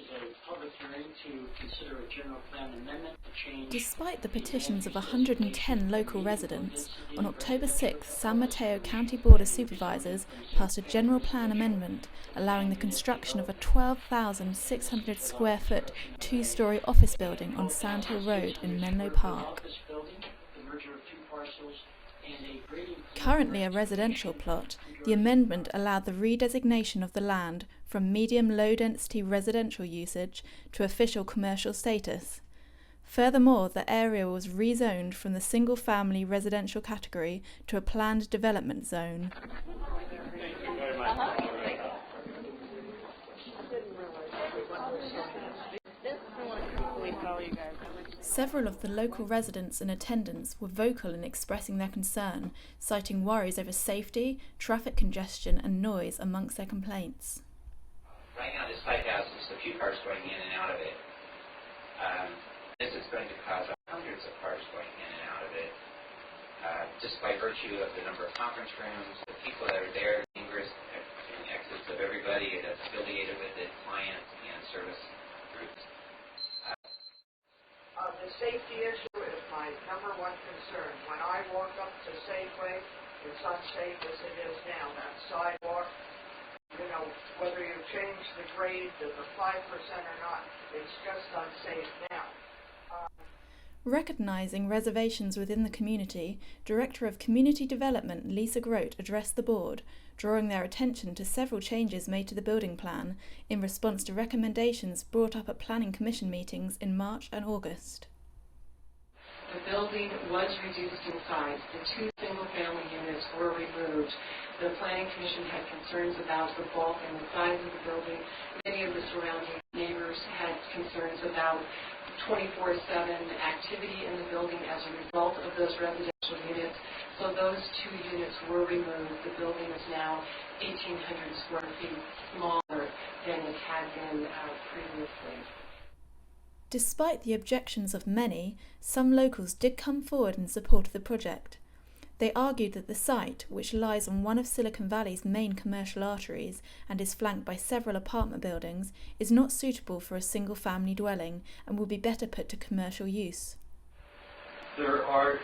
is a public hearing to consider a general plan amendment to change. Despite the petitions of 110 local residents, on October 6th, San Mateo County Board of Supervisors passed a general plan amendment allowing the construction of a 12,600 square foot two-storey office building on Sandhill Road in Menlo Park. Currently a residential plot, the amendment allowed the redesignation of the land from medium low-density residential usage to official commercial status. Furthermore, the area was rezoned from the single-family residential category to a planned development zone. Several of the local residents in attendance were vocal in expressing their concern, citing worries over safety, traffic congestion and noise amongst their complaints. Right now this lighthouse is a few cars going in and out of it. This is going to cause hundreds of cars going in and out of it, just by virtue of the number of conference rooms, the people that are there, ingress and exits of everybody that's affiliated with it, clients and service groups. The safety issue is my number one concern. When I walk up to Safeway, it's unsafe as it is now. That sidewalk, you know, whether you change the grade to the 5% or not, it's just unsafe now. Recognising reservations within the community, Director of Community Development Lisa Grote addressed the board, drawing their attention to several changes made to the building plan in response to recommendations brought up at Planning Commission meetings in March and August. The building was reduced in size. The two single-family units were removed. The Planning Commission had concerns about the bulk and the size of the building. Many of the surrounding neighbors had concerns about 24/7 activity in the building as a result of those residential units. So those two units were removed. The building is now 1,800 square feet smaller than it had been previously. Despite the objections of many, some locals did come forward in support of the project. They argued that the site, which lies on one of Silicon Valley's main commercial arteries and is flanked by several apartment buildings, is not suitable for a single-family dwelling and will be better put to commercial use. There are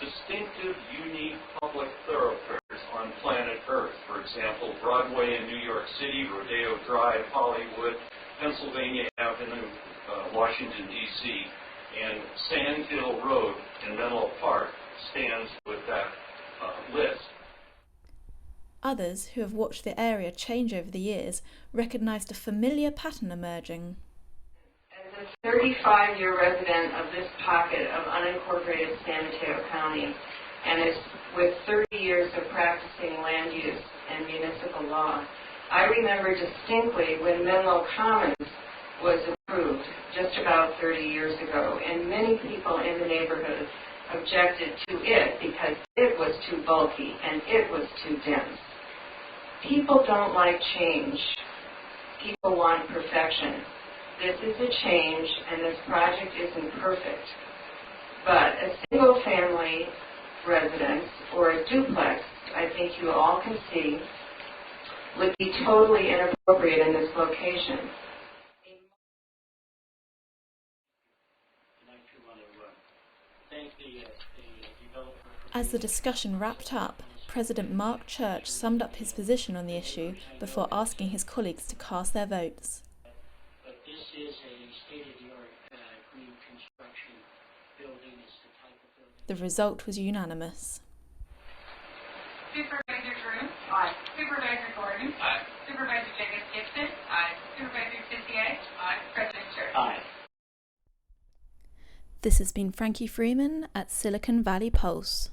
distinctive, unique public thoroughfares on planet Earth. For example, Broadway in New York City, Rodeo Drive, Hollywood, Pennsylvania Avenue, Washington, D.C., and Sand Hill Road in Menlo Park stands with that list. Others, who have watched the area change over the years, recognised a familiar pattern emerging. As a 35-year resident of this pocket of unincorporated San Mateo County, and with 30 years of practicing land use and municipal law, I remember distinctly when Menlo Commons was approved just about 30 years ago, and many people in the neighborhood objected to it because it was too bulky and it was too dense. People don't like change. People want perfection. This is a change, and this project isn't perfect. But a single-family residence or a duplex, I think you all can see, would be totally inappropriate in this location. As the discussion wrapped up, President Mark Church summed up his position on the issue before asking his colleagues to cast their votes. But this is a state-of-the-art green construction building. It's the type of building. The result was unanimous. Supervisor Drew? Aye. Supervisor Gordon? Aye. Supervisor Jacobs Gibson? Aye. Supervisor Tissier? Aye. President Church? Aye. This has been Frankie Freeman at Silicon Valley Pulse.